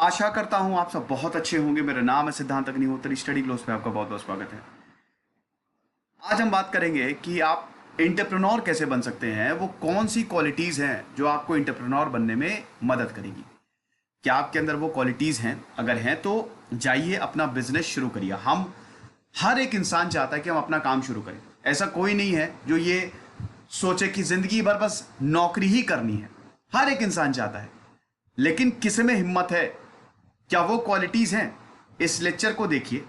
आशा करता हूं आप सब बहुत अच्छे होंगे। मेरा नाम है सिद्धांत अग्निहोत्री। स्टडी ग्लोस पे आपका बहुत बहुत स्वागत है। आज हम बात करेंगे कि आप एंटरप्रेन्योर कैसे बन सकते हैं। वो कौन सी क्वालिटीज हैं जो आपको एंटरप्रेन्योर बनने में मदद करेगी। क्या आपके अंदर वो क्वालिटीज हैं? अगर हैं तो जाइए अपना बिजनेस शुरू करिए। हम हर एक इंसान चाहता है कि हम अपना काम शुरू करें। ऐसा कोई नहीं है जो ये सोचे कि जिंदगी भर बस नौकरी ही करनी है। हर एक इंसान चाहता है, लेकिन किस में हिम्मत है? क्या वो क्वालिटीज हैं? इस लेक्चर को देखिए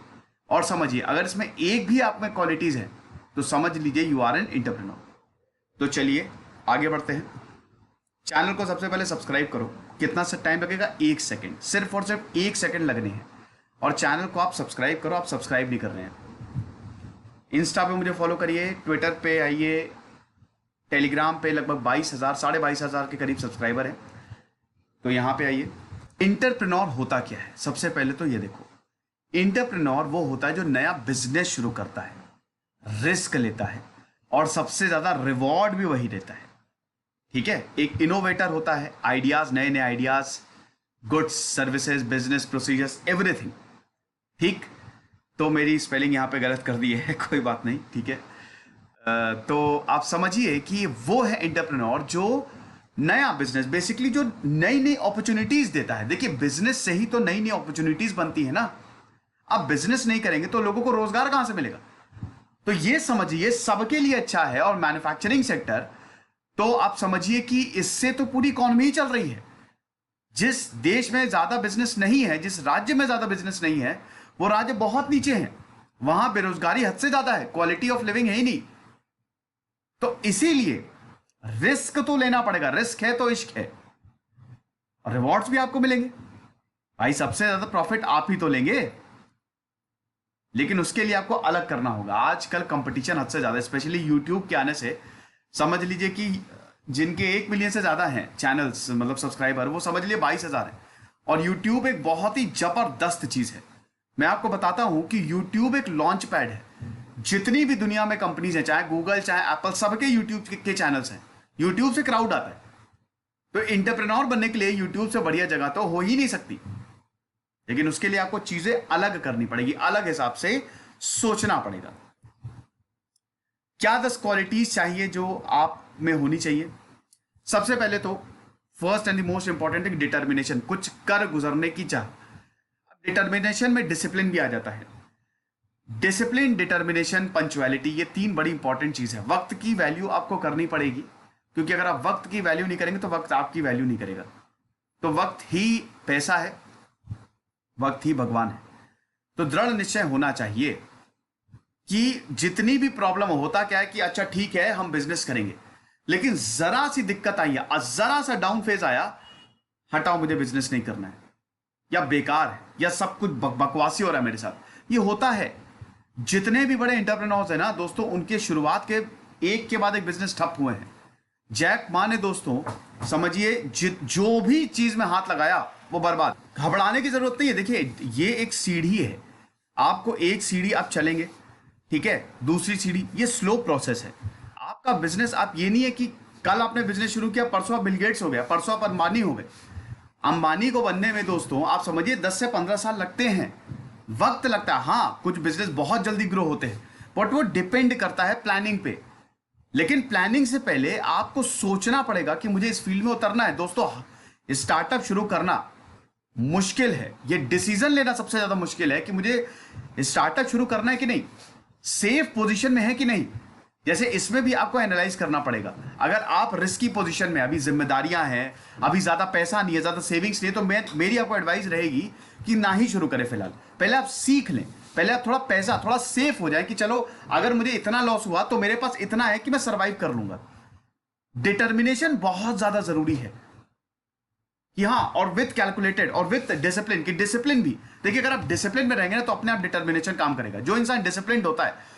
और समझिए। अगर इसमें एक भी आप में क्वालिटीज है तो समझ लीजिए यू आर एन एंटरप्रेन्योर। तो चलिए आगे बढ़ते हैं। चैनल को सबसे पहले सब्सक्राइब करो। कितना सा टाइम लगेगा? 1 सेकेंड, सिर्फ और सिर्फ 1 सेकेंड लगने हैं। और चैनल को आप सब्सक्राइब करो। आप सब्सक्राइब नहीं कर रहे हैं। इंस्टा पे मुझे फॉलो करिए, ट्विटर पे आइए, टेलीग्राम पे लगभग 22,000 22,500 के करीब सब्सक्राइबर हैं। तो यहां पे आइए। एंटरप्रेन्योर होता क्या है? सबसे पहले तो ये देखो, एंटरप्रेन्योर वो होता है जो नया बिजनेस शुरू करता है, रिस्क लेता है और सबसे ज्यादा रिवॉर्ड भी वही देता है। ठीक है। एक इनोवेटर होता है, आइडियाज, नए नए ideas, goods, services, business procedures, everything. ठीक। तो मेरी स्पेलिंग यहां पे गलत कर दी है, कोई बात नहीं, ठीक है। तो आप समझिए कि वो है एंटरप्रेन्योर जो नया बिजनेस, बेसिकली जो नई नई अपॉर्चुनिटीज देता है। देखिए, बिजनेस से ही तो नई नई अपॉर्चुनिटीज बनती है ना। अब बिजनेस नहीं करेंगे तो लोगों को रोजगार कहां से मिलेगा? तो ये समझिए सबके लिए अच्छा है। और मैन्युफैक्चरिंग सेक्टर तो आप समझिए कि इससे तो पूरी इकोनॉमी ही चल रही है। जिस देश में ज्यादा बिजनेस नहीं है, जिस राज्य में ज्यादा बिजनेस नहीं है, वो राज्य बहुत नीचे है। वहां बेरोजगारी हद से ज्यादा है, क्वालिटी ऑफ लिविंग है ही नहीं। तो इसीलिए रिस्क तो लेना पड़ेगा। रिस्क है तो इश्क है। और रिवॉर्ड्स भी आपको मिलेंगे। भाई सबसे ज्यादा प्रॉफिट आप ही तो लेंगे, लेकिन उसके लिए आपको अलग करना होगा। आजकल कंपटीशन हद से ज्यादा, स्पेशली यूट्यूब के आने से समझ लीजिए कि जिनके 1 मिलियन से ज्यादा हैं चैनल्स, मतलब सब्सक्राइबर, वो समझ लीजिए 22,000 है। और यूट्यूब एक बहुत ही जबरदस्त चीज है। मैं आपको बताता हूं कि यूट्यूब एक लॉन्च पैड है। जितनी भी दुनिया में कंपनीज हैं, चाहे गूगल चाहे एप्पल, सबके यूट्यूब के चैनल्स हैं। यूट्यूब से क्राउड आता है। तो एंटरप्रेन्योर बनने के लिए यूट्यूब से बढ़िया जगह तो हो ही नहीं सकती। लेकिन उसके लिए आपको चीजें अलग करनी पड़ेगी, अलग हिसाब से सोचना पड़ेगा। क्या 10 क्वालिटीज चाहिए जो आप में होनी चाहिए? सबसे पहले तो first and the most important है डिटर्मिनेशन, कुछ कर गुजरने की चाह। डिटर्मिनेशन में डिसिप्लिन भी आ जाता है। डिसिप्लिन, डिटर्मिनेशन, पंक्चुअलिटी, ये 3 बड़ी इंपॉर्टेंट चीज है। वक्त की वैल्यू आपको करनी पड़ेगी, क्योंकि अगर आप वक्त की वैल्यू नहीं करेंगे तो वक्त आपकी वैल्यू नहीं करेगा। तो वक्त ही पैसा है, वक्त ही भगवान है। तो दृढ़ निश्चय होना चाहिए कि जितनी भी प्रॉब्लम होता क्या है कि अच्छा ठीक है हम बिजनेस करेंगे, लेकिन जरा सी दिक्कत आई है, जरा सा डाउन फेज आया, हटाओ मुझे बिजनेस नहीं करना है, या बेकार है, या सब कुछ बकवासी हो रहा है मेरे साथ। ये होता है। जितने भी बड़े एंटरप्रेन्योर्स हैं ना दोस्तों, उनके शुरुआत के एक के बाद एक बिजनेस ठप हुए हैं। जैक मा ने दोस्तों समझिए जो भी चीज में हाथ लगाया वो बर्बाद। घबराने की जरूरत नहीं है। देखिए, ये एक सीढ़ी है। आपको एक सीढ़ी आप चलेंगे, ठीक है, दूसरी सीढ़ी, ये स्लो प्रोसेस है। आपका बिजनेस, आप ये नहीं है कि कल आपने बिजनेस शुरू किया, परसों आप बिल गेट्स हो गया, परसों आप अंबानी हो गए। अंबानी को बनने में दोस्तों आप समझिए 10 से 15 साल लगते हैं, वक्त लगता है। हाँ, कुछ बिजनेस बहुत जल्दी ग्रो होते हैं, बट वो डिपेंड करता है प्लानिंग पे। लेकिन प्लानिंग से पहले आपको सोचना पड़ेगा कि मुझे इस फील्ड में उतरना है। दोस्तों, स्टार्टअप शुरू करना मुश्किल है। ये डिसीजन लेना सबसे ज्यादा मुश्किल है कि मुझे स्टार्टअप शुरू करना है कि नहीं, सेफ पोजीशन में है कि नहीं। जैसे इसमें भी आपको एनालाइज करना पड़ेगा। अगर आप रिस्की पोजीशन में, अभी जिम्मेदारियां हैं, अभी ज्यादा पैसा नहीं है, ज्यादा सेविंग्स नहीं है, तो मेरी आपको एडवाइस रहेगी कि ना ही शुरू करें फिलहाल। पहले आप सीख लें, पहले आप थोड़ा पैसा, थोड़ा सेफ हो जाए कि चलो अगर मुझे इतना लॉस हुआ तो मेरे पास इतना है कि मैं सर्वाइव कर लूंगा। डिटर्मिनेशन बहुत ज्यादा जरूरी है कि हाँ, और विथ कैलकुलेटेड और विथ डिसिप्लिन। की डिसिप्लिन भी देखिए, अगर आप डिसिप्लिन में रहेंगे ना तो अपने आप डिटर्मिनेशन काम करेगा। जो इंसान डिसिप्लिन होता है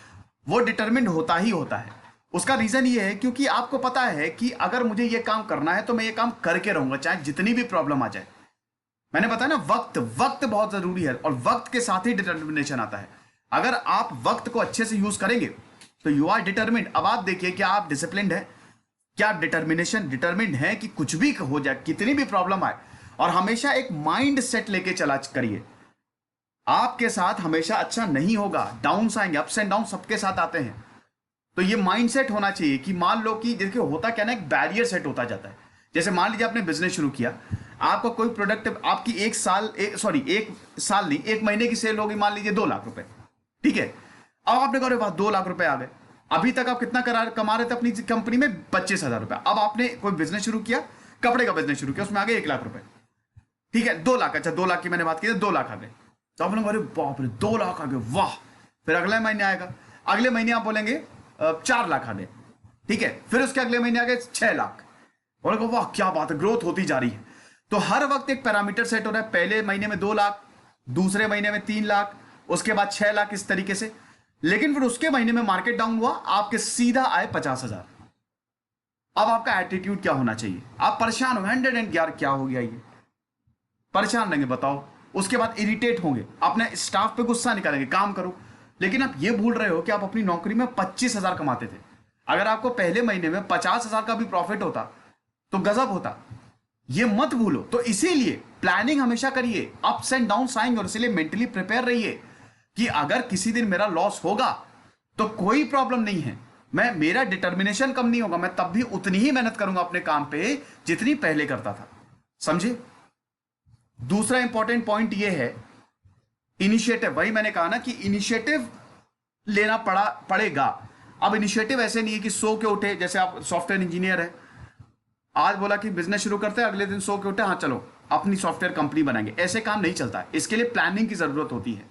वो डिटर्मिन्ड होता ही होता है। उसका रीजन ये है क्योंकि आपको पता है कि अगर मुझे ये काम करना है तो मैं ये काम करके रहूंगा, चाहे जितनी भी प्रॉब्लम आ जाए। मैंने बताया ना, वक्त बहुत जरूरी है और वक्त के साथ ही डिटर्मिनेशन आता है। अगर आप वक्त को अच्छे से यूज करेंगे तो यू आर डिटर्मिन्ड। अब आप देखिए, क्या आप डिसिप्लिन्ड है? क्या डिटर्मिनेशन डिटर्मिन्ड है कि कुछ भी हो जाए, कितनी भी प्रॉब्लम आए, और हमेशा एक माइंड सेट लेके चला करिए। आपके साथ हमेशा अच्छा नहीं होगा, डाउन्स आएंगे, अप्स एंड डाउन सबके साथ आते हैं। तो ये माइंड सेट होना चाहिए कि मान लो कि देखिए होता क्या ना, एक बैरियर सेट होता जाता है। जैसे मान लीजिए आपने बिजनेस शुरू किया, आपका कोई प्रोडक्ट, आपकी एक साल नहीं, एक महीने की सेल होगी मान लीजिए 2 लाख रुपए, ठीक है। अब आपने कहा वाह 2 लाख रुपए आ गए। अभी तक आप कितना कमा रहे थे अपनी कंपनी में? 25,000 रुपए। अब आपने कोई बिजनेस शुरू किया, कपड़े का बिजनेस शुरू किया, उसमें आ गए 1 लाख रुपए, ठीक है। 2 लाख, अच्छा 2 लाख की मैंने बात की, 2 लाख आ गए। तो आप बोलेंगे अरे बाप रे 2 लाख आ गए, वाह। फिर अगले महीने आएगा, अगले महीने आप बोलेंगे 4 लाख आ गए, ठीक है। फिर उसके अगले महीने आ गए 6 लाख, बोलेंगे वाह क्या बात है, ग्रोथ होती जा रही है। तो हर वक्त एक पैरामीटर सेट हो रहा है, पहले महीने में 2 लाख, दूसरे महीने में 3 लाख, उसके बाद 6 लाख, इस तरीके से। लेकिन फिर उसके महीने में मार्केट डाउन हुआ, आपके सीधा आए 50,000। अब आपका एटीट्यूड क्या होना चाहिए? आप परेशान हो, 111 क्या हो गया ये, परेशान रहेंगे, बताओ। उसके बाद इरिटेट होंगे, अपने स्टाफ पे गुस्सा निकालेंगे, काम करो। लेकिन आप ये भूल रहे हो कि आप अपनी नौकरी में 25,000 कमाते थे। अगर आपको पहले महीने में 50,000 का भी प्रॉफिट होता तो गजब होता, ये मत भूलो। तो इसीलिए प्लानिंग हमेशा करिए, अप्स एंड डाउन्स आएंगे, और इसलिए मेंटली प्रिपेयर रहिए कि अगर किसी दिन मेरा लॉस होगा तो कोई प्रॉब्लम नहीं है, मेरा डिटर्मिनेशन कम नहीं होगा, मैं तब भी उतनी ही मेहनत करूंगा अपने काम पे जितनी पहले करता था। समझे? दूसरा इंपॉर्टेंट पॉइंट यह है इनिशिएटिव। वही मैंने कहा ना कि इनिशिएटिव लेना पड़ेगा। अब इनिशिएटिव ऐसे नहीं है कि सो के उठे, जैसे आप सॉफ्टवेयर इंजीनियर है, आज बोला कि बिजनेस शुरू करते हैं, अगले दिन सो के उठे हाँ चलो अपनी सॉफ्टवेयर कंपनी बनाएंगे। ऐसे काम नहीं चलता है। इसके लिए प्लानिंग की जरूरत होती है,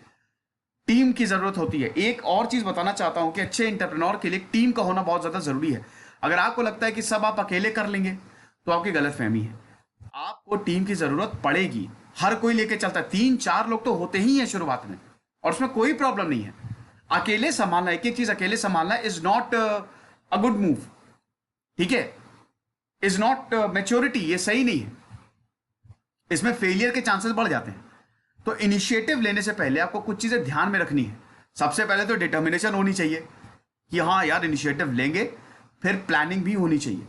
टीम की जरूरत होती है। एक और चीज बताना चाहता हूं कि अच्छे एंटरप्रेन्योर के लिए टीम का होना बहुत ज्यादा जरूरी है। अगर आपको लगता है कि सब आप अकेले कर लेंगे तो आपकी गलतफहमी है। आपको टीम की जरूरत पड़ेगी, हर कोई लेके चलता है, 3-4 लोग तो होते ही हैं शुरुआत में, और उसमें कोई प्रॉब्लम नहीं है। अकेले संभालना, एक एक चीज अकेले संभालना is not a good move, ठीक है, इज नॉट मैच्योरिटी, ये सही नहीं है, इसमें फेलियर के चांसेस बढ़ जाते हैं। तो इनिशिएटिव लेने से पहले आपको कुछ चीजें ध्यान में रखनी है। सबसे पहले तो डिटर्मिनेशन होनी चाहिए कि हाँ यार इनिशिएटिव लेंगे, फिर प्लानिंग भी होनी चाहिए,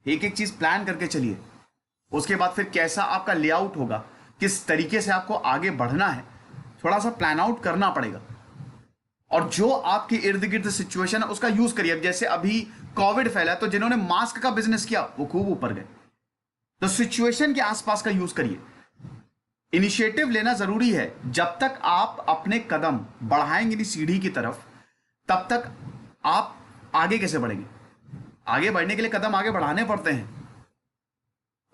एक एक चीज प्लान करके चलिए। उसके बाद फिर कैसा आपका लेआउट होगा, किस तरीके से आपको आगे बढ़ना है, थोड़ा सा प्लान आउट करना पड़ेगा। और जो आपके इर्द गिर्द सिचुएशन है उसका यूज करिए। अब जैसे अभी कोविड फैला तो जिन्होंने मास्क का बिजनेस किया वो खूब ऊपर गए। तो सिचुएशन के आसपास का यूज करिए। इनिशिएटिव लेना जरूरी है। जब तक आप अपने कदम बढ़ाएंगे नहीं सीढ़ी की तरफ, तब तक आप आगे कैसे बढ़ेंगे? आगे बढ़ने के लिए कदम आगे बढ़ाने पड़ते हैं।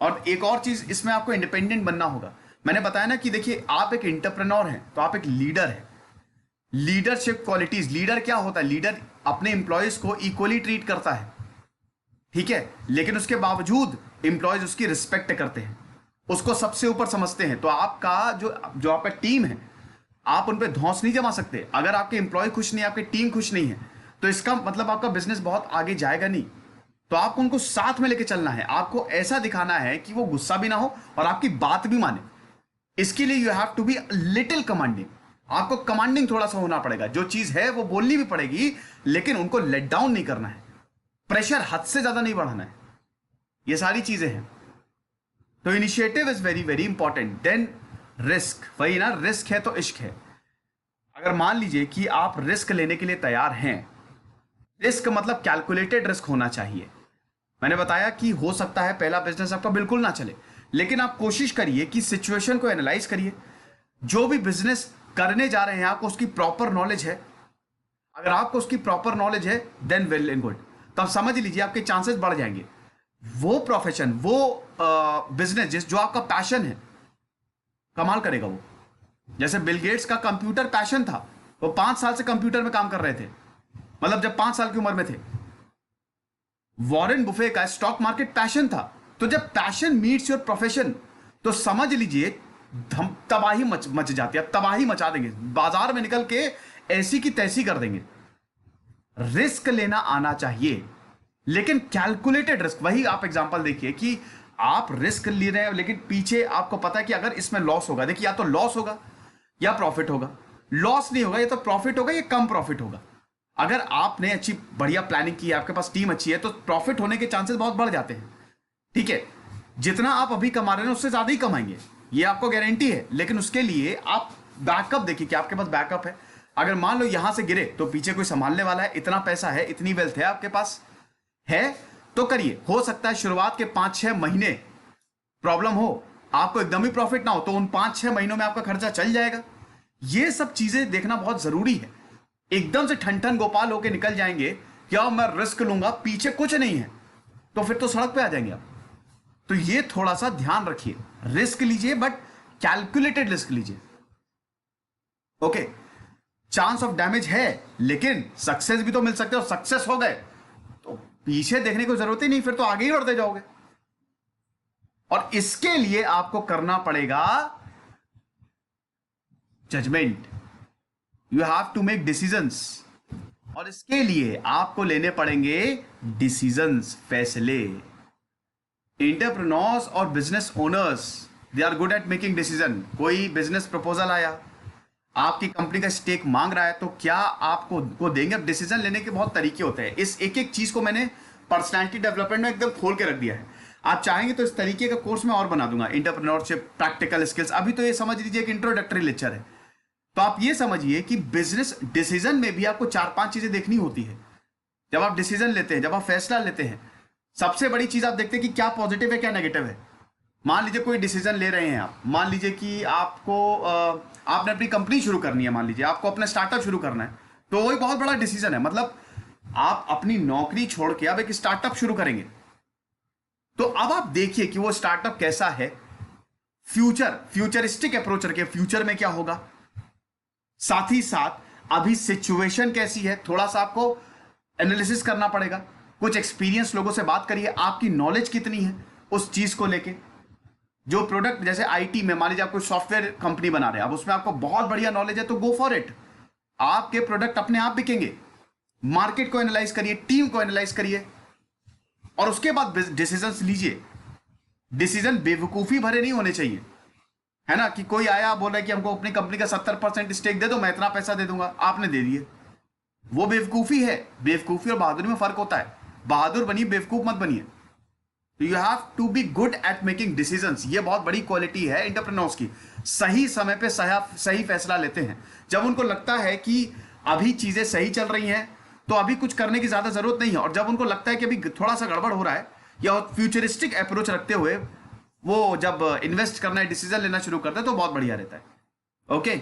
और एक और चीज, इसमें आपको इंडिपेंडेंट बनना होगा। मैंने बताया ना कि देखिए आप एक एंटरप्रेन्योर हैं तो आप एक लीडर हैं। लीडरशिप क्वालिटीज, लीडर क्या होता है? लीडर अपने एम्प्लॉयज को इक्वली ट्रीट करता है, ठीक है, लेकिन उसके बावजूद एम्प्लॉयज उसकी रिस्पेक्ट करते हैं, उसको सबसे ऊपर समझते हैं। तो आपका जो आपका टीम है, आप उन पर धौंस नहीं जमा सकते। अगर आपके एम्प्लॉय खुश नहीं, आपकी टीम खुश नहीं है, तो इसका मतलब आपका बिजनेस बहुत आगे जाएगा नहीं। तो आपको उनको साथ में लेके चलना है। आपको ऐसा दिखाना है कि वो गुस्सा भी ना हो और आपकी बात भी माने। इसके लिए you have to be little commanding. आपको कमांडिंग थोड़ा सा होना पड़ेगा। जो चीज है वो बोलनी भी पड़ेगी, लेकिन उनको लेट डाउन नहीं करना है, प्रेशर हद से ज्यादा नहीं बढ़ाना है। ये सारी चीजें हैं। तो initiative is very very important. Then risk, वही ना, रिस्क है तो इश्क है। अगर मान लीजिए कि आप रिस्क लेने के लिए तैयार हैं, रिस्क मतलब कैलकुलेटेड रिस्क होना चाहिए। मैंने बताया कि हो सकता है पहला बिजनेस आपका बिल्कुल ना चले, लेकिन आप कोशिश करिए कि सिचुएशन को एनालाइज करिए। जो भी बिजनेस करने जा रहे हैं आपको उसकी प्रॉपर नॉलेज है। अगर आपको उसकी प्रॉपर नॉलेज है देन वेल एंड गुड, तो आप समझ लीजिए आपके चांसेस बढ़ जाएंगे। वो प्रोफेशन, वो बिजनेस जो आपका पैशन है, कमाल करेगा वो। जैसे बिल गेट्स का कंप्यूटर पैशन था, वो 5 साल से कंप्यूटर में काम कर रहे थे, मतलब जब 5 साल की उम्र में थे। वॉरेन बुफे का स्टॉक मार्केट पैशन था। तो जब पैशन मीट्स योर प्रोफेशन तो समझ लीजिए तबाही मच जाती है, तबाही मचा देंगे, बाजार में निकल के ऐसी की तैसी कर देंगे। रिस्क लेना आना चाहिए, लेकिन कैलकुलेटेड रिस्क। वही आप एग्जांपल देखिए कि आप रिस्क ले रहे हैं, लेकिन पीछे आपको पता है कि अगर इसमें लॉस होगा, देखिए या तो लॉस होगा या प्रॉफिट होगा। लॉस नहीं होगा, या तो प्रॉफिट होगा या कम प्रॉफिट होगा। अगर आपने अच्छी बढ़िया प्लानिंग की है, आपके पास टीम अच्छी है, तो प्रॉफिट होने के चांसेस बहुत बढ़ जाते हैं, ठीक है। जितना आप अभी कमा रहे हैं उससे ज्यादा ही कमाएंगे, ये आपको गारंटी है। लेकिन उसके लिए आप बैकअप देखिए कि आपके पास बैकअप है। अगर मान लो यहां से गिरे तो पीछे कोई संभालने वाला है, इतना पैसा है, इतनी वेल्थ है आपके पास है, तो करिए। हो सकता है शुरुआत के 5-6 महीने प्रॉब्लम हो, आपको एकदम ही प्रॉफिट ना हो, तो उन 5-6 महीनों में आपका खर्चा चल जाएगा। ये सब चीजें देखना बहुत जरूरी है। एकदम से ठन ठन गोपाल होके निकल जाएंगे, क्या मैं रिस्क लूंगा, पीछे कुछ नहीं है, तो फिर तो सड़क पे आ जाएंगे आप। तो ये थोड़ा सा ध्यान रखिए, रिस्क लीजिए बट कैलकुलेटेड रिस्क लीजिए। ओके, चांस ऑफ डैमेज है लेकिन सक्सेस भी तो मिल सकते हो। सक्सेस हो गए तो पीछे देखने की जरूरत ही नहीं, फिर तो आगे ही बढ़ते जाओगे। और इसके लिए आपको करना पड़ेगा judgement, you have to make decisions, और इसके लिए आपको लेने पड़ेंगे डिसीजंस, फैसले। एंटरप्रेन्योर्स और business owners they are good at making decision. कोई बिजनेस प्रपोजल आया, आपकी कंपनी का स्टेक मांग रहा है, तो क्या आपको वो देंगे? अब डिसीजन लेने के बहुत तरीके होते हैं। इस एक एक चीज को मैंने पर्सनालिटी डेवलपमेंट में एकदम खोल के रख दिया है। आप चाहेंगे तो इस तरीके का कोर्स मैं और बना दूंगा, एंटरप्रेन्योरशिप, प्रैक्टिकल स्किल्स। अभी तो ये समझ लीजिए कि इंट्रोडक्टरी लेक्चर है। तो आप ये समझिए कि बिजनेस डिसीजन में भी आपको 4-5 चीजें देखनी होती है। जब आप डिसीजन लेते हैं, जब आप फैसला लेते हैं, सबसे बड़ी चीज आप देखते हैं कि क्या पॉजिटिव है क्या नेगेटिव है। मान लीजिए कोई डिसीजन ले रहे हैं आप, मान लीजिए कि आपको आपने अपनी कंपनी शुरू करनी है, मान लीजिए आपको अपना स्टार्टअप शुरू करना है, तो वही बहुत बड़ा डिसीजन है। मतलब आप अपनी नौकरी छोड़ के अब एक स्टार्टअप शुरू करेंगे, तो अब आप देखिए कि वो स्टार्टअप कैसा है, फ्यूचरिस्टिक अप्रोच रखिए, फ्यूचर में क्या होगा। साथ ही साथ अभी सिचुएशन कैसी है, थोड़ा सा आपको एनालिसिस करना पड़ेगा। कुछ एक्सपीरियंस लोगों से बात करिए, आपकी नॉलेज कितनी है उस चीज को लेके। जो प्रोडक्ट, जैसे आईटी में मान लीजिए आप कोई सॉफ्टवेयर कंपनी बना रहे हैं, अब उसमें आपको बहुत बढ़िया नॉलेज है तो गो फॉर इट। आपके प्रोडक्ट अपने आप बिकेंगे। मार्केट को एनालाइज करिए, टीम को एनालाइज करिए, और उसके बाद डिसीजंस लीजिए। डिसीजन बेवकूफी भरे नहीं होने चाहिए, है ना, कि कोई आया बोल रहा है कि हमको अपनी कंपनी का 70% स्टेक दे दो, मैं इतना पैसा दे दूंगा, आपने दे दिए। वो बेवकूफी है। बेवकूफी और बहादुरी में फर्क होता है। बहादुर बनिए, बेवकूफ मत बनिए। You have to be good at making decisions. ये बहुत बड़ी क्वालिटी है एंटरप्रेन्योर्स की। सही समय पे सही फैसला लेते हैं। जब उनको लगता है कि अभी चीजें सही चल रही हैं तो अभी कुछ करने की ज्यादा जरूरत नहीं है, और जब उनको लगता है कि अभी थोड़ा सा गड़बड़ हो रहा है, या फ्यूचरिस्टिक अप्रोच रखते हुए वो जब इन्वेस्ट करना है, डिसीजन लेना शुरू करते हैं, तो बहुत बढ़िया रहता है। ओके,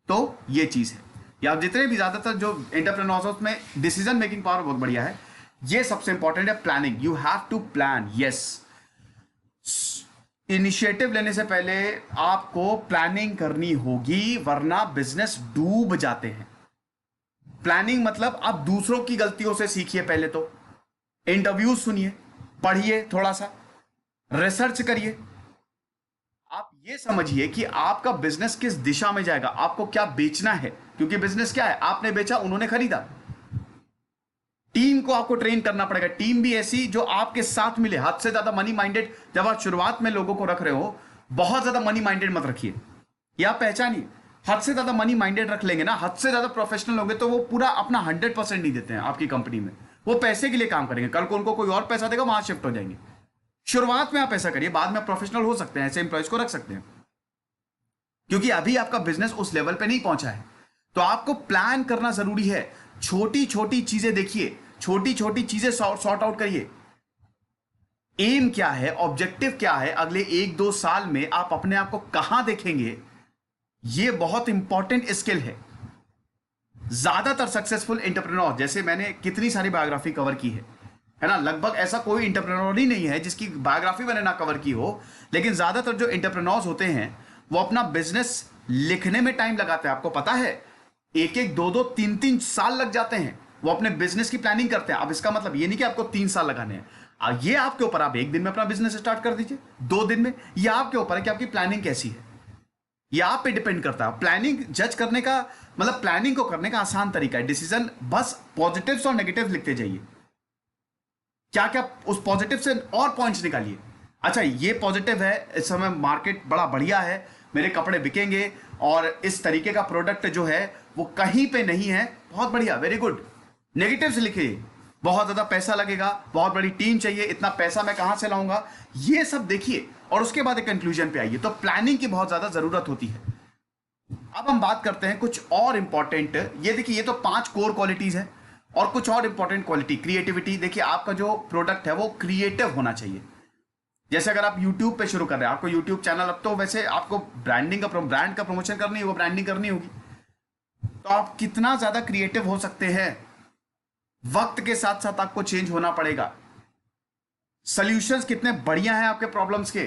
तो ये चीज है। या जितने भी ज्यादातर जो एंटरप्रेन्योर्स में डिसीजन मेकिंग पावर बहुत बढ़िया है। ये सबसे इंपॉर्टेंट है, planning. You have to plan. Yes, initiative लेने से पहले आपको प्लानिंग करनी होगी, वरना बिजनेस डूब जाते हैं। प्लानिंग मतलब आप दूसरों की गलतियों से सीखिए। पहले तो इंटरव्यूज सुनिए, पढ़िए, थोड़ा सा रिसर्च करिए। आप ये समझिए कि आपका बिजनेस किस दिशा में जाएगा, आपको क्या बेचना है। क्योंकि बिजनेस क्या है, आपने बेचा, उन्होंने खरीदा। टीम को आपको ट्रेन करना पड़ेगा। टीम भी ऐसी जो आपके साथ मिले। हद से ज्यादा मनी माइंडेड, जब आप शुरुआत में लोगों को रख रहे हो, बहुत ज्यादा मनी माइंडेड मत रखिए। या पहचानिए, हद से ज्यादा मनी माइंडेड रख लेंगे ना, हद से ज्यादा प्रोफेशनल होंगे, तो वो पूरा अपना 100% नहीं देते हैं आपकी कंपनी में। वो पैसे के लिए काम करेंगे, कल को उनको कोई और पैसा देगा, वहां शिफ्ट हो जाएंगे। शुरुआत में आप ऐसा करिए, बाद में आप प्रोफेशनल हो सकते हैं, ऐसे इंप्लॉइज को रख सकते हैं। क्योंकि अभी आपका बिजनेस उस लेवल पे नहीं पहुंचा है, तो आपको प्लान करना जरूरी है। छोटी छोटी चीजें देखिए, छोटी छोटी चीजें सॉर्ट आउट करिए। एम क्या है, ऑब्जेक्टिव क्या है, अगले 1-2 साल में आप अपने आप को कहां देखेंगे, यह बहुत इंपॉर्टेंट स्किल है। ज्यादातर सक्सेसफुल एंटरप्रेन्योर, जैसे मैंने कितनी सारी बायोग्राफी कवर की है ना, लगभग ऐसा कोई एंटरप्रेन्योर ही नहीं है जिसकी बायोग्राफी मैंने ना कवर की हो। लेकिन ज्यादातर जो एंटरप्रेन्योर्स होते हैं वो अपना बिजनेस लिखने में टाइम लगाते हैं। आपको पता है, 1-1, 2-2, 3-3 साल लग जाते हैं वो अपने बिजनेस की प्लानिंग करते हैं। अब इसका मतलब ये नहीं कि आपको 3 साल लगाने हैं। ये आपके ऊपर, आप 1 दिन में अपना बिजनेस स्टार्ट कर दीजिए, 2 दिन में। यह आपके ऊपर है कि आपकी प्लानिंग कैसी है। यह आप पे डिपेंड करता है। प्लानिंग जज करने का मतलब, प्लानिंग को करने का आसान तरीका है डिसीजन। बस पॉजिटिव्स और नेगेटिव लिखते जाइए। क्या क्या उस पॉजिटिव से और पॉइंट्स निकालिए। अच्छा, ये पॉजिटिव है, इस समय मार्केट बड़ा बढ़िया है, मेरे कपड़े बिकेंगे, और इस तरीके का प्रोडक्ट जो है वो कहीं पे नहीं है, बहुत बढ़िया, वेरी गुड। नेगेटिव से लिखिए, बहुत ज्यादा पैसा लगेगा, बहुत बड़ी टीम चाहिए, इतना पैसा मैं कहां से लाऊंगा, ये सब देखिए और उसके बाद एक कंक्लूजन पे आइए। तो प्लानिंग की बहुत ज्यादा जरूरत होती है। अब हम बात करते हैं कुछ और इंपॉर्टेंट, ये देखिए ये तो 5 कोर क्वालिटीज है और कुछ और इंपॉर्टेंट क्वालिटी। क्रिएटिविटी, देखिए आपका जो प्रोडक्ट है वो क्रिएटिव होना चाहिए। जैसे अगर आप YouTube पे शुरू कर रहे हैं, आपको YouTube चैनल, अब तो वैसे आपको ब्रांड का प्रमोशन करनी होगी, ब्रांडिंग करनी होगी, तो आप कितना ज्यादा क्रिएटिव हो सकते हैं। वक्त के साथ साथ आपको चेंज होना पड़ेगा। सॉल्यूशंस कितने बढ़िया हैं आपके प्रॉब्लम्स के।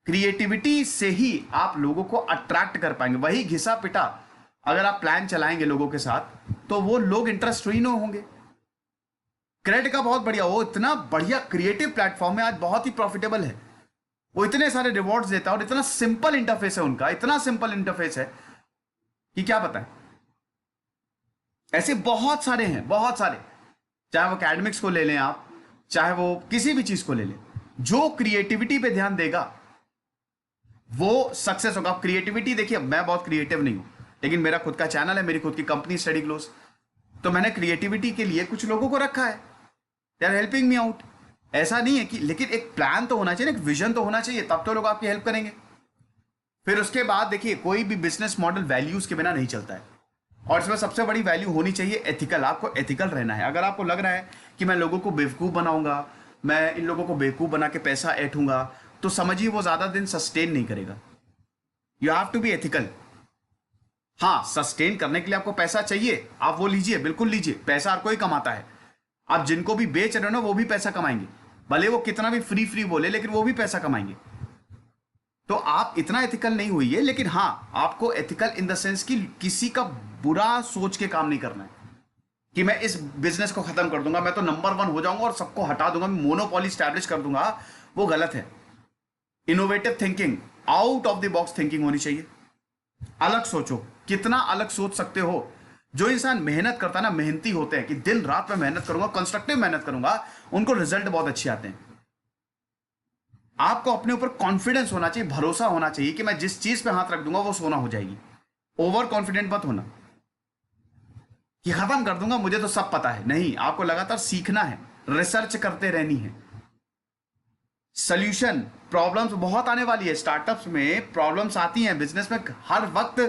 क्रिएटिविटी से ही आप लोगों को अट्रैक्ट कर पाएंगे। वही घिसा पिटा अगर आप प्लान चलाएंगे लोगों के साथ तो वो लोग इंटरेस्ट ही नहीं होंगे। क्रेड का बहुत बढ़िया, वो इतना बढ़िया क्रिएटिव प्लेटफॉर्म है, आज बहुत ही प्रॉफिटेबल है। वो इतने सारे रिवॉर्ड्स देता है और इतना सिंपल इंटरफेस है उनका, इतना सिंपल इंटरफेस है कि क्या बताएं। ऐसे बहुत सारे हैं, बहुत सारे, चाहे वो एकेडमिक्स को ले लें आप, चाहे वो किसी भी चीज को ले लें। जो क्रिएटिविटी पे ध्यान देगा वो सक्सेस होगा। आप क्रिएटिविटी देखिए, मैं बहुत क्रिएटिव नहीं हूं, लेकिन मेरा खुद का चैनल है, मेरी खुद की कंपनी स्टडी ग्लोस, तो मैंने क्रिएटिविटी के लिए कुछ लोगों को रखा है, they are helping me out. ऐसा नहीं है कि, लेकिन एक प्लान तो होना चाहिए, एक विजन तो होना चाहिए, तब तो लोग आपकी हेल्प करेंगे। फिर उसके बाद देखिए, कोई भी बिजनेस मॉडल वैल्यूज के बिना नहीं चलता है, और इसमें सबसे बड़ी वैल्यू होनी चाहिए एथिकल। आपको एथिकल रहना है। अगर आपको लग रहा है कि मैं लोगों को बेवकूफ बनाऊंगा, मैं इन लोगों को बेवकूफ बना के पैसा ऐठूंगा, तो समझिए वो ज्यादा दिन सस्टेन नहीं करेगा। You have to be ethical. हाँ, सस्टेन करने के लिए आपको पैसा चाहिए, आप वो लीजिए, बिल्कुल लीजिए, पैसा हर कोई कमाता है। आप जिनको भी बेच रहे हो ना वो भी पैसा कमाएंगे, भले वो कितना भी फ्री फ्री बोले, लेकिन वो भी पैसा कमाएंगे। तो आप इतना एथिकल नहीं हुई है, लेकिन हाँ आपको एथिकल इन द सेंस कि किसी का बुरा सोच के काम नहीं करना है कि मैं इस बिजनेस को खत्म कर दूंगा, मैं तो नंबर 1 हो जाऊंगा और सबको हटा दूंगा, मैं मोनोपोली स्टैब्लिश कर दूंगा, वो गलत है। Innovative thinking, out of the box thinking होनी चाहिए। अलग सोचो, कितना अलग सोच सकते हो। जो इंसान मेहनत करता है ना, मेहनती होते हैं कि दिन रात में मेहनत करूंगा, कंस्ट्रक्टिव मेहनत करूंगा, उनको रिजल्ट बहुत अच्छे आते हैं। आपको अपने ऊपर कॉन्फिडेंस होना चाहिए, भरोसा होना चाहिए कि मैं जिस चीज पे हाथ रख दूंगा वो सोना हो जाएगी। ओवर कॉन्फिडेंट मत होना कि खत्म कर दूंगा, मुझे तो सब पता है। नहीं, आपको लगातार सीखना है, रिसर्च करते रहनी है। सॉल्यूशन, प्रॉब्लम्स बहुत आने वाली है, स्टार्टअप्स में प्रॉब्लम्स आती हैं, बिजनेस में हर वक्त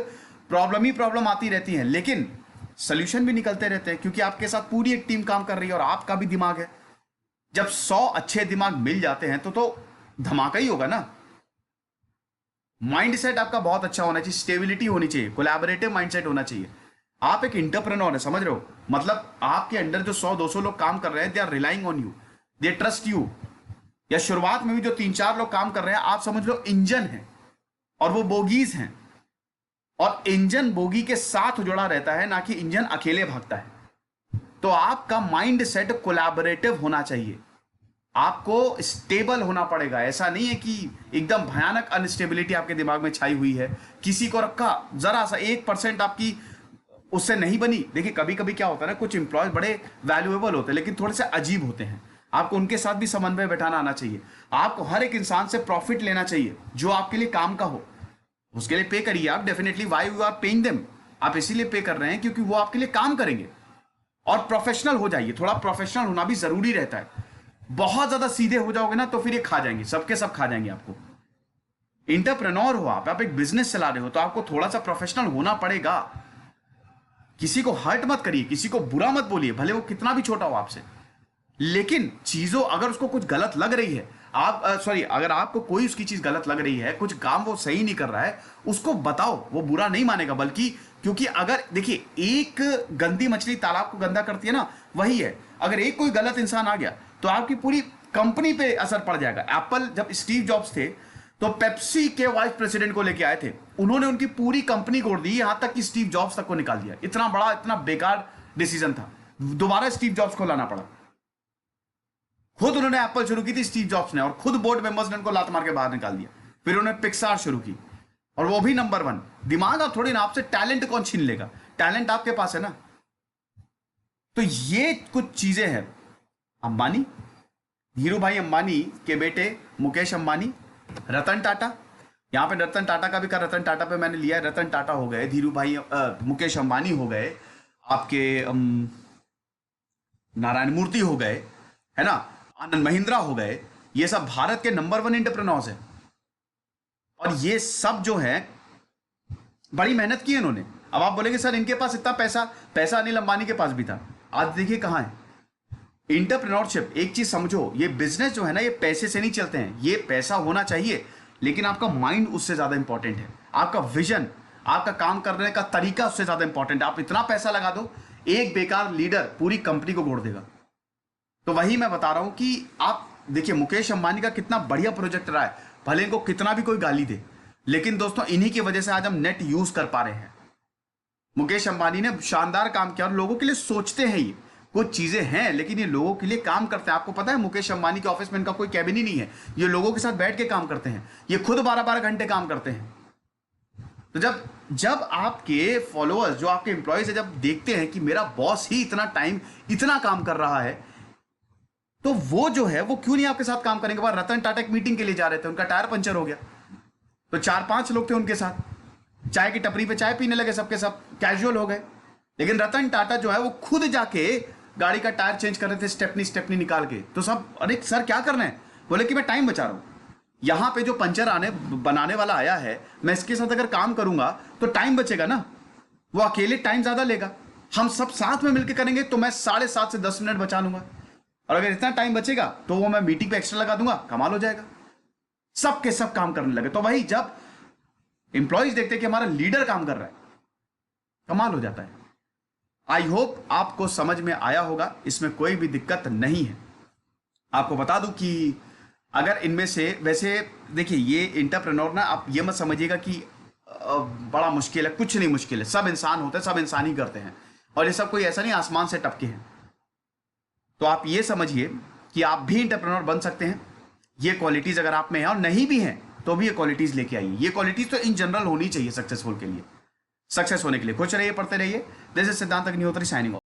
प्रॉब्लम ही प्रॉब्लम आती रहती हैं, लेकिन सॉल्यूशन भी निकलते रहते हैं, क्योंकि आपके साथ पूरी एक टीम काम कर रही है और आपका भी दिमाग है। जब 100 अच्छे दिमाग मिल जाते हैं तो धमाका ही होगा ना। माइंडसेट आपका बहुत अच्छा होना चाहिए, स्टेबिलिटी होनी चाहिए, कोलैबोरेटिव माइंडसेट होना चाहिए। आप एक एंटरप्रेन्योर है, समझ रहे हो, मतलब आपके अंडर जो 100-200 लोग काम कर रहे हैं, they are relying on you, they trust you. या शुरुआत में भी जो 3-4 लोग काम कर रहे हैं, आप समझ लो इंजन है और वो बोगीज हैं, और इंजन बोगी के साथ जुड़ा रहता है, ना कि इंजन अकेले भागता है। तो आपका माइंड सेट कोलैबोरेटिव होना चाहिए, आपको स्टेबल होना पड़ेगा। ऐसा नहीं है कि एकदम भयानक अनस्टेबिलिटी आपके दिमाग में छाई हुई है, किसी को रखा, जरा सा 1% आपकी उससे नहीं बनी। देखिए कभी कभी क्या होता है ना, कुछ इंप्लॉयज बड़े वैल्यूएबल होते हैं लेकिन थोड़े से अजीब होते हैं, आपको उनके साथ भी समन्वय बैठाना आना चाहिए। आपको हर एक इंसान से प्रॉफिट लेना चाहिए जो आपके लिए काम का हो, उसके लिए पे करिए आप, definitely. Why you are paying them, आप इसीलिए पे कर रहे हैं क्योंकि वो आपके लिए काम करेंगे। और प्रोफेशनल हो जाइए, थोड़ा प्रोफेशनल होना भी जरूरी रहता है। बहुत ज्यादा सीधे हो जाओगे ना तो फिर ये खा जाएंगे, सबके सब खा जाएंगे आपको। एंटरप्रेन्योर हो आप एक बिजनेस चला रहे हो, तो आपको थोड़ा सा प्रोफेशनल होना पड़ेगा। किसी को हर्ट मत करिए, किसी को बुरा मत बोलिए, भले वो कितना भी छोटा हो आपसे, लेकिन चीजों, अगर उसको कुछ गलत लग रही है, आप अगर आपको कोई उसकी चीज गलत लग रही है, कुछ काम वो सही नहीं कर रहा है, उसको बताओ, वो बुरा नहीं मानेगा। बल्कि क्योंकि अगर देखिए, एक गंदी मछली तालाब को गंदा करती है ना, वही है। अगर एक कोई गलत इंसान आ गया तो आपकी पूरी कंपनी पे असर पड़ जाएगा। एप्पल, जब स्टीव जॉब्स थे तो पेप्सी के वाइस प्रेसिडेंट को लेके आए थे, उन्होंने उनकी पूरी कंपनी तोड़ दी, यहां तक कि स्टीव जॉब्स तक को निकाल दिया। इतना बड़ा, इतना बेकार डिसीजन था, दोबारा स्टीव जॉब्स को लाना पड़ा। खुद उन्होंने एप्पल शुरू की थी स्टीव जॉब्स ने, और खुद बोर्ड मेंबर्स ने उनको लात मार के बाहर निकाल दिया। फिर उन्होंने पिक्सार शुरू की, और वो भी नंबर 1। दिमाग आप थोड़ी ना, आपसे टैलेंट कौन छीन लेगा, टैलेंट आपके पास है ना। तो ये कुछ चीजें हैं। अंबानी, धीरू भाई अंबानी के बेटे मुकेश अंबानी, रतन टाटा, यहां पे रतन टाटा का भी कर, रतन टाटा पे मैंने लिया है, रतन टाटा हो गए, धीरू भाई मुकेश अंबानी हो गए, आपके नारायण मूर्ति हो गए, है ना, आनंद महिंद्रा हो गए, ये सब भारत के नंबर 1 एंटरप्रेन्योर्स हैं। और ये सब जो है बड़ी मेहनत की है इन्होंने। अब आप बोलेंगे सर इनके पास इतना पैसा, पैसा अनिल अंबानी के पास भी था, आज देखिए कहां है। एंटरप्रेन्योरशिप, एक चीज समझो, ये बिजनेस जो है ना, ये पैसे से नहीं चलते हैं, ये पैसा होना चाहिए लेकिन आपका माइंड उससे ज्यादा इंपॉर्टेंट है, आपका विजन, आपका काम करने का तरीका उससे ज्यादा इंपॉर्टेंट है। आप इतना पैसा लगा दो, एक बेकार लीडर पूरी कंपनी को घोड़ देगा। तो वही मैं बता रहा हूं कि आप देखिए मुकेश अंबानी का कितना बढ़िया प्रोजेक्ट रहा है, भले इनको कितना भी कोई गाली दे, लेकिन दोस्तों इन्हीं की वजह से आज हम नेट यूज कर पा रहे हैं। मुकेश अंबानी ने शानदार काम किया और लोगों के लिए सोचते हैं, ये कुछ चीजें हैं लेकिन ये लोगों के लिए काम करते हैं। आपको पता है मुकेश अंबानी के ऑफिस में इनका कोई कैबिन ही नहीं है, ये लोगों के साथ बैठ के काम करते हैं, ये खुद 12-12 घंटे काम करते हैं। तो जब आपके फॉलोअर्स, जो आपके एम्प्लॉयज है, जब देखते हैं कि मेरा बॉस ही इतना टाइम इतना काम कर रहा है, तो वो जो है वो क्यों नहीं आपके साथ काम करेंगे। बार रतन टाटा एक मीटिंग के लिए जा रहे थे, उनका टायर पंचर हो गया, तो 4-5 लोग थे उनके साथ, चाय की टपरी पे चाय पीने लगे, सबके सब कैजुअल हो गए। लेकिन रतन टाटा जो है वो खुद जाके गाड़ी का टायर चेंज कर रहे थे, स्टेपनी निकाल के। तो सब, अरे सर क्या करना है, बोले कि मैं टाइम बचा रहा हूं, यहां पे जो पंचर बनाने वाला आया है, मैं इसके साथ अगर काम करूंगा तो टाइम बचेगा ना, वो अकेले टाइम ज्यादा लेगा, हम सब साथ में मिलकर करेंगे तो मैं 7.5 से 10 मिनट बचा लूंगा, और अगर इतना टाइम बचेगा तो वो मैं मीटिंग पे एक्स्ट्रा लगा दूंगा, कमाल हो जाएगा। सबके सब काम करने लगे। तो वही जब इंप्लॉइज देखते हैं कि हमारा लीडर काम कर रहा है, कमाल हो जाता है। आई होप आपको समझ में आया होगा, इसमें कोई भी दिक्कत नहीं है। आपको बता दूं कि अगर इनमें से, वैसे देखिए ये एंटरप्रेन्योर ना, आप ये मत समझिएगा कि बड़ा मुश्किल है, कुछ नहीं मुश्किल है, सब इंसान होते हैं, सब इंसान ही करते हैं, और ये सब कोई ऐसा नहीं आसमान से टपके हैं। तो आप ये समझिए कि आप भी एंटरप्रेन्योर बन सकते हैं। ये क्वालिटीज अगर आप में है, और नहीं भी हैं तो भी ये क्वालिटीज लेके आइए। ये क्वालिटीज तो इन जनरल होनी चाहिए सक्सेसफुल के लिए, सक्सेस होने के लिए। खुश रहिए, पढ़ते रहिए। दिस इज सिद्धांत अग्निहोत्री साइनिंग ऑफ।